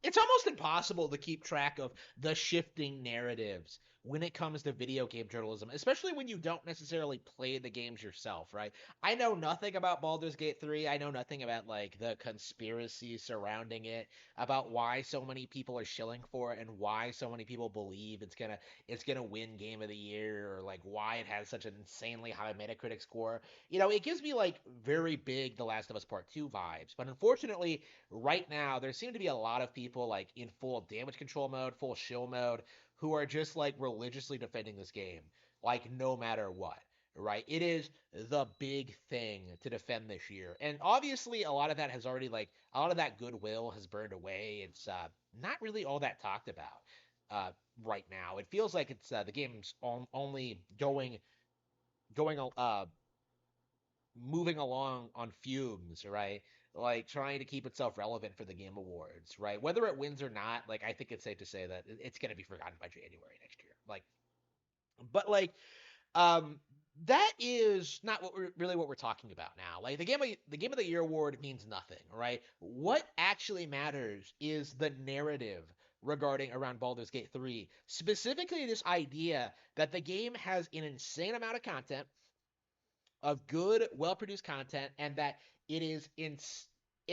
it's almost impossible to keep track of the shifting narratives when it comes to video game journalism, especially when you don't necessarily play the games yourself, right? I know nothing about Baldur's Gate 3. I know nothing about like the conspiracy surrounding it, about why so many people are shilling for it and why so many people believe it's gonna win game of the year, or like why it has such an insanely high Metacritic score. It gives me like very big The Last of Us Part 2 vibes. But unfortunately, right now there seem to be a lot of people like in full damage control mode, full shill mode, who are just like religiously defending this game, like no matter what. Right? It is the big thing to defend this year. And obviously a lot of that has already like a lot of that goodwill has burned away. It's not really all that talked about uh right now. It feels like it's the game's only going moving along on fumes, right? Like trying to keep itself relevant for the Game Awards, right? Whether it wins or not, like I think it's safe to say that it's going to be forgotten by January next year. But um, that is not what we're talking about now. Like the Game of the Year award means nothing, right? What actually matters is the narrative regarding around Baldur's Gate 3, specifically this idea that the game has an insane amount of content, of good, well-produced content, and that it is in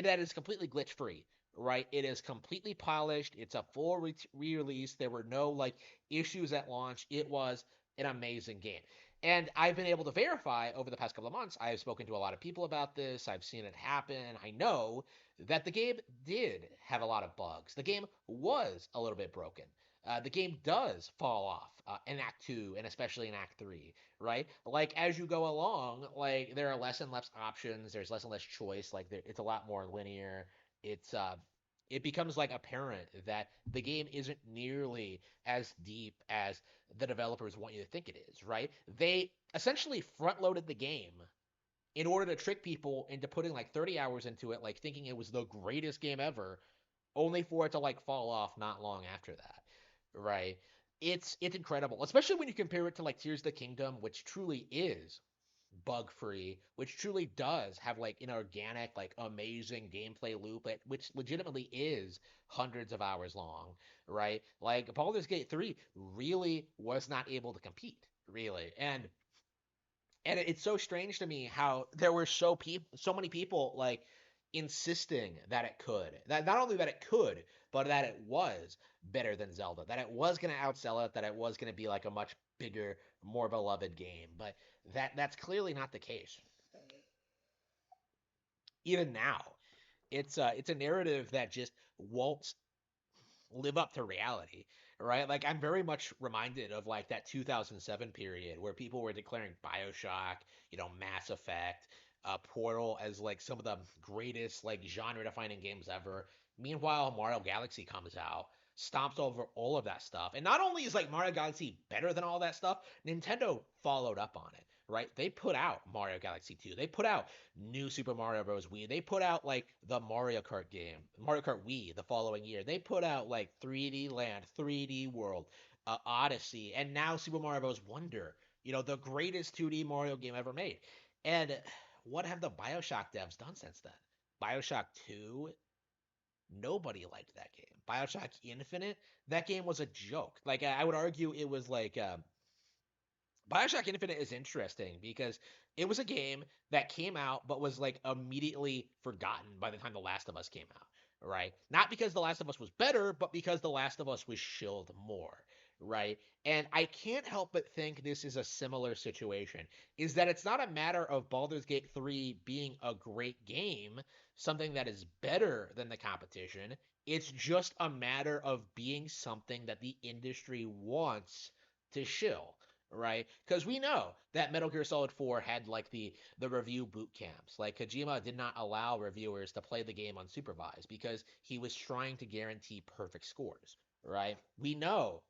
that is completely glitch free, right? It is completely polished. It's a full re-release. There were no like issues at launch. It was an amazing game. And I've been able to verify over the past couple of months. I've spoken to a lot of people about this. I've seen it happen. I know that the game did have a lot of bugs. The game was a little bit broken. The game does fall off in Act 2 and especially in Act 3, right? Like as you go along, like there are less and less options. There's less and less choice. Like it's a lot more linear. It's it becomes like apparent that the game isn't nearly as deep as the developers want you to think it is, right? They essentially front loaded the game in order to trick people into putting like 30 hours into it, like thinking it was the greatest game ever, only for it to like fall off not long after that, right? It's incredible, especially when you compare it to like Tears of the Kingdom, which truly is bug free, which truly does have like an organic, like amazing gameplay loop, which legitimately is hundreds of hours long, right? Like Baldur's Gate 3 really was not able to compete, really. And it's so strange to me how there were so many people like insisting that it could. That not only that it could, but that it was better than Zelda, that it was going to outsell it, that it was going to be like a much bigger, more beloved game. But that's clearly not the case. Even now, it's a narrative that just won't live up to reality, right? Like I'm very much reminded of like that 2007 period where people were declaring BioShock, Mass Effect, Portal as like some of the greatest like genre-defining games ever. Meanwhile, Mario Galaxy comes out, stomps over all of that stuff. And not only is like Mario Galaxy better than all that stuff, Nintendo followed up on it, right? They put out Mario Galaxy 2. They put out New Super Mario Bros. Wii. They put out like the Mario Kart game, Mario Kart Wii, the following year. They put out like 3D Land, 3D World, Odyssey, and now Super Mario Bros. Wonder. The greatest 2D Mario game ever made. And what have the Bioshock devs done since then? Bioshock 2, nobody liked that game. Bioshock Infinite, that game was a joke. Like I would argue it was like Bioshock Infinite is interesting because it was a game that came out but was like immediately forgotten by the time The Last of Us came out, right? Not because The Last of Us was better, but because The Last of Us was shilled more, right? And I can't help but think this is a similar situation. Is that it's not a matter of Baldur's Gate 3 being a great game, something that is better than the competition. It's just a matter of being something that the industry wants to shill, right? Because we know that Metal Gear Solid 4 had like the review boot camps. Like Kojima did not allow reviewers to play the game unsupervised because he was trying to guarantee perfect scores, right? We know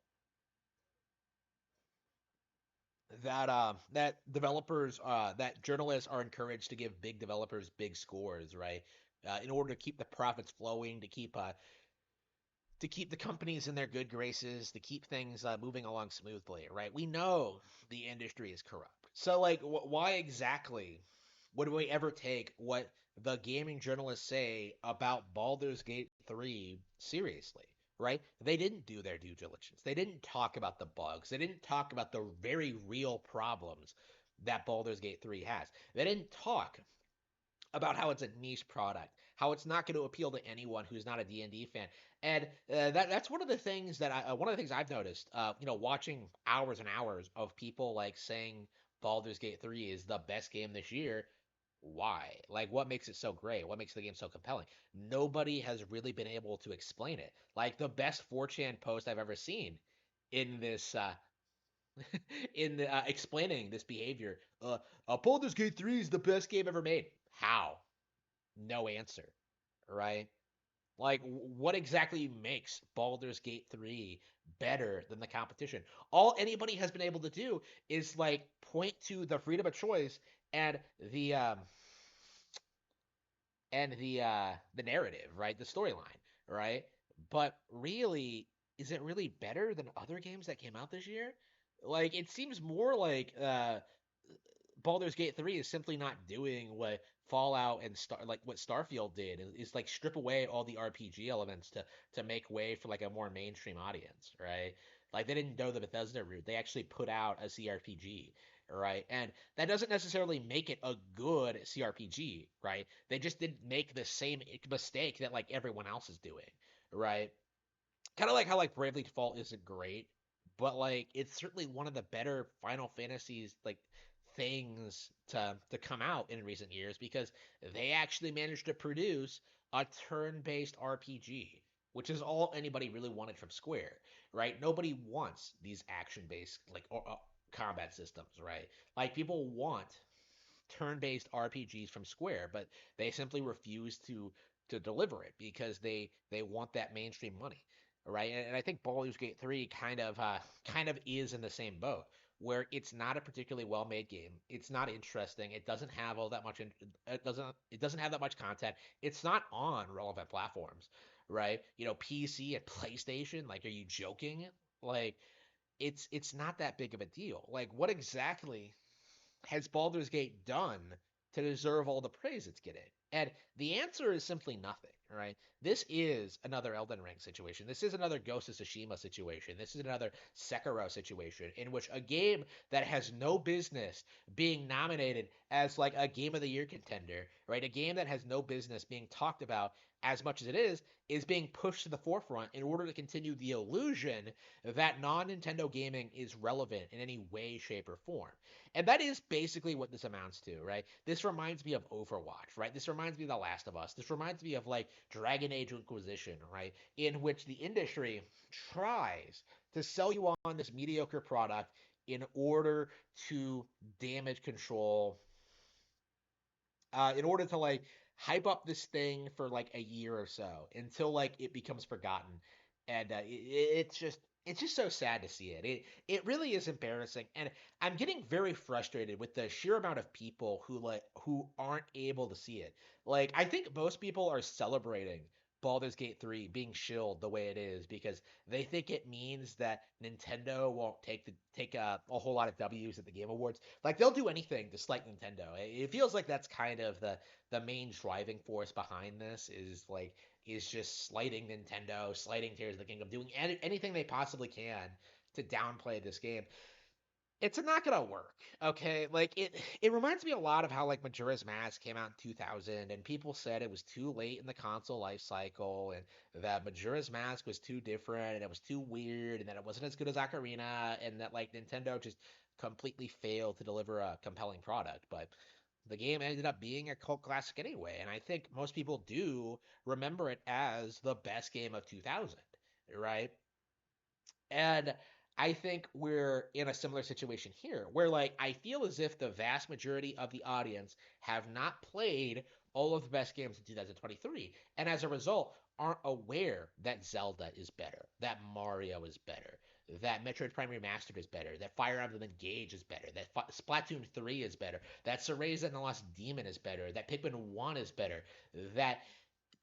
that developers that journalists are encouraged to give big developers big scores, right? In order to keep the profits flowing, to keep the companies in their good graces, to keep things moving along smoothly, right? We know the industry is corrupt. So, like, why exactly would we ever take what the gaming journalists say about Baldur's Gate 3 seriously, right? They didn't do their due diligence. They didn't talk about the bugs. They didn't talk about the very real problems that Baldur's Gate 3 has. They didn't talk about how it's a niche product, how it's not going to appeal to anyone who's not a D&D fan. And that's one of the things that one of the things I've noticed, watching hours and hours of people like saying Baldur's Gate 3 is the best game this year. Why? Like, what makes it so great? What makes the game so compelling? Nobody has really been able to explain it. Like, the best 4chan post I've ever seen in this in explaining this behavior. Baldur's Gate 3 is the best game ever made. How? No answer, right? Like, what exactly makes Baldur's Gate 3 better than the competition? All anybody has been able to do is like point to the freedom of choice and the um the narrative, right? The storyline, right? But really, is it really better than other games that came out this year? Like, it seems more like Baldur's Gate 3 is simply not doing what Fallout and what Starfield did is like strip away all the RPG elements to make way for like a more mainstream audience, right? Like they didn't go the Bethesda route. They actually put out a CRPG, right? And that doesn't necessarily make it a good CRPG, right? They just didn't make the same mistake that like everyone else is doing, right? Kind of like how like Bravely Default isn't great, but like it's certainly one of the better Final Fantasies like things to come out in recent years because they actually managed to produce a turn-based RPG, which is all anybody really wanted from Square, right? Nobody wants these action-based like combat systems, right? Like people want turn-based RPGs from Square, but they simply refuse to deliver it because they want that mainstream money, right? And I think Baldur's Gate 3 kind of is in the same boat where it's not a particularly well-made game. It's not interesting. It doesn't have all that much it doesn't have that much content. It's not on relevant platforms, right? PC and PlayStation, like are you joking? Like it's not that big of a deal. Like what exactly has Baldur's Gate done to deserve all the praise it's getting? And the answer is simply nothing, right? This is another Elden Ring situation. This is another Ghost of Tsushima situation. This is another Sekiro situation in which a game that has no business being nominated as like a game of the year contender, right? A game that has no business being talked about as much as it is being pushed to the forefront in order to continue the illusion that non-Nintendo gaming is relevant in any way, shape, or form. And that is basically what this amounts to, right? This reminds me of Overwatch, right? This reminds me of The Last of Us. This reminds me of like Dragon Age Inquisition, right? In which the industry tries to sell you on this mediocre product in order to damage control, in order to like hype up this thing for like a year or so until like it becomes forgotten, and it's just so sad to see it. It really is embarrassing, and I'm getting very frustrated with the sheer amount of people who aren't able to see it. Like I think most people are celebrating Baldur's Gate 3 being shilled the way it is because they think it means that Nintendo won't take a whole lot of W's at the Game Awards. Like they'll do anything to slight Nintendo. It feels like that's kind of the main driving force behind this is just slighting Nintendo, slighting Tears of the Kingdom, doing anything they possibly can to downplay this game. It's not gonna work, okay? Like it reminds me a lot of how like Majora's Mask came out in 2000 and people said it was too late in the console life cycle and that Majora's Mask was too different and it was too weird and that it wasn't as good as Ocarina and that like Nintendo just completely failed to deliver a compelling product. But the game ended up being a cult classic anyway, and I think most people do remember it as the best game of 2000, right? And I think we're in a similar situation here, where like I feel as if the vast majority of the audience have not played all of the best games in 2023, and as a result, aren't aware that Zelda is better, that Mario is better, that Metroid Prime Remastered is better, that Fire Emblem Engage is better, that Splatoon 3 is better, that Cereza and the Lost Demon is better, that Pikmin 1 is better, that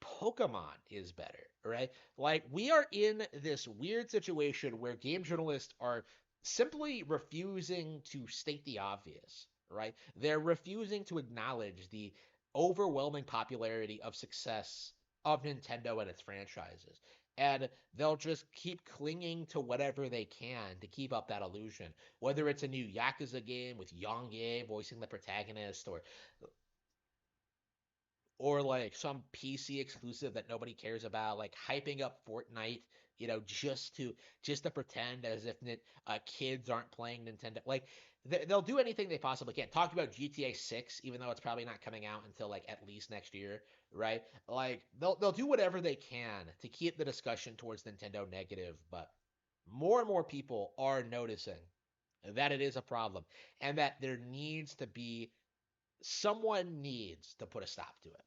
Pokemon is better, right? Like we are in this weird situation where game journalists are simply refusing to state the obvious, right? They're refusing to acknowledge the overwhelming popularity of success of Nintendo and its franchises. And they'll just keep clinging to whatever they can to keep up that illusion. Whether it's a new Yakuza game with Yongye voicing the protagonist, or like some PC exclusive that nobody cares about, like hyping up Fortnite, just to pretend as if kids aren't playing Nintendo. Like they'll do anything they possibly can. Talk about GTA 6, even though it's probably not coming out until like at least next year, right? Like they'll do whatever they can to keep the discussion towards Nintendo negative, but more and more people are noticing that it is a problem and that there needs to be someone needs to put a stop to it.